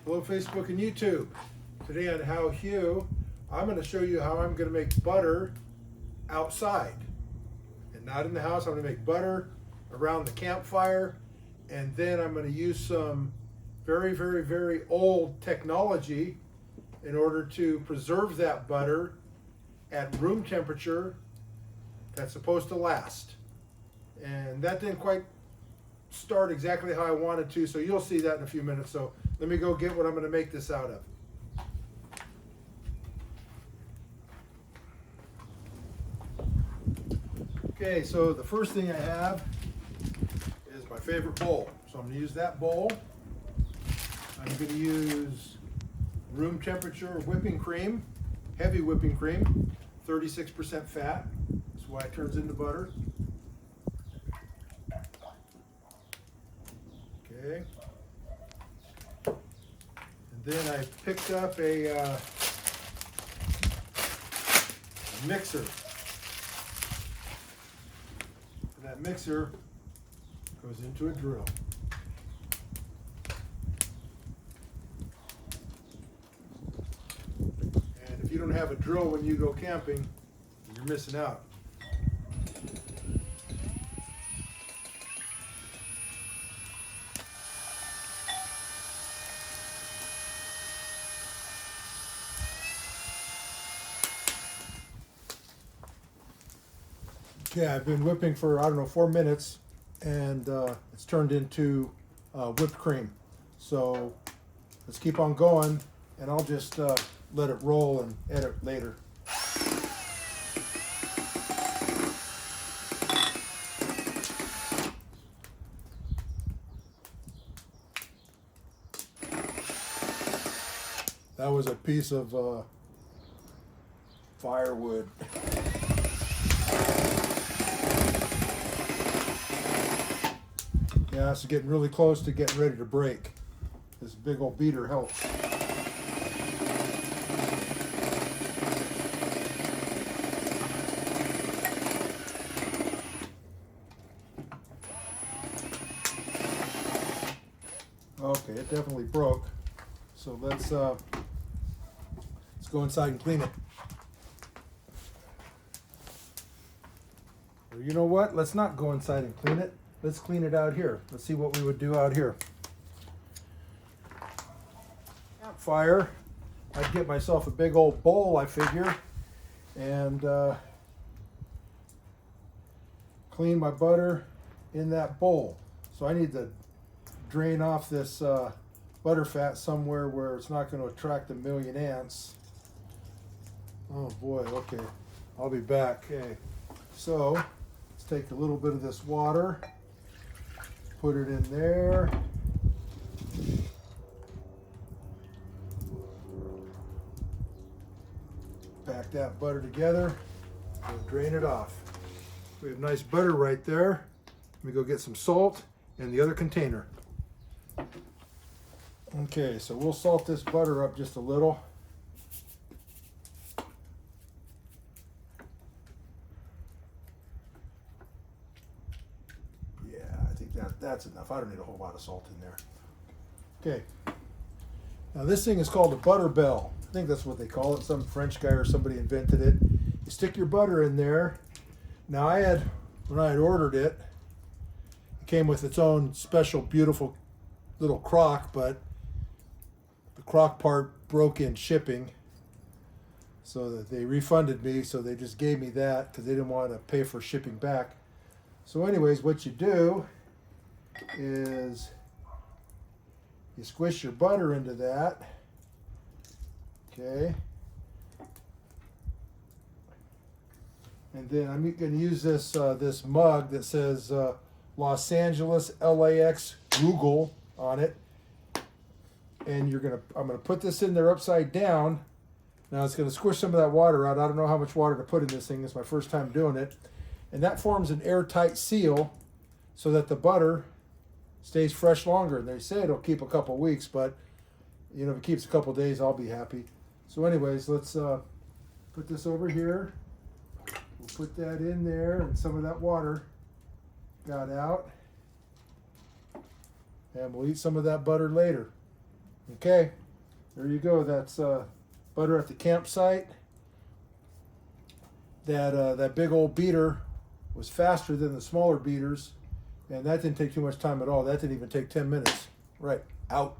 Hello Facebook and YouTube. Today on How Hugh, I'm going to show you how I'm going to make butter outside and not in the house. I'm going to make butter around the campfire, and then I'm going to use some very old technology in order to preserve that butter at room temperature that's supposed to last. And that didn't quite start exactly how I wanted to, so you'll see that in a few minutes. So let me go get what I'm going to make this out of. Okay, so the first thing I have is my favorite bowl. So I'm going to use that bowl. I'm going to use room temperature whipping cream, heavy whipping cream, 36% fat. That's why it turns into butter. Okay. And then I picked up a mixer. And that mixer goes into a drill. And if you don't have a drill when you go camping, you're missing out. Okay, I've been whipping for, 4 minutes, and it's turned into whipped cream. So let's keep on going, and I'll just let it roll and edit later. That was a piece of firewood. Yeah, it's getting really close to getting ready to break. This big old beater helps. Okay, it definitely broke. So let's go inside and clean it. Or you know what? Let's not go inside and clean it. Let's clean it out here. Let's see what we would do out here. Campfire. I'd get myself a big old bowl, I figure, and clean my butter in that bowl. So I need to drain off this butter fat somewhere where it's not going to attract a million ants. Oh boy, okay. I'll be back. Okay. So let's take a little bit of this water. Put it in there. Pack that butter together. We'll drain it off. We have nice butter right there. Let me go get some salt in the other container. Okay, so we'll salt this butter up just a little. That's enough. I don't need a whole lot of salt in there. Okay. Now this thing is called a butter bell. I think that's what they call it. Some French guy or somebody invented it. You stick your butter in there. Now when I had ordered it, it came with its own special, beautiful little crock, but the crock part broke in shipping. So that they refunded me, so they just gave me that because they didn't want to pay for shipping back. So anyways, what you do is you squish your butter into that. Okay. And then I'm going to use this this mug that says Los Angeles LAX Google on it. And I'm going to put this in there upside down. Now it's going to squish some of that water out. I don't know how much water to put in this thing. It's my first time doing it. And that forms an airtight seal so that the butter stays fresh longer. And they say it'll keep a couple weeks, but if it keeps a couple days, I'll be happy. So anyways, let's put this over here. We'll put that in there, and some of that water got out. And we'll eat some of that butter later. Okay, there you go. That's butter at the campsite. That big old beater was faster than the smaller beaters, and that didn't take too much time at all. That didn't even take 10 minutes. Right, out.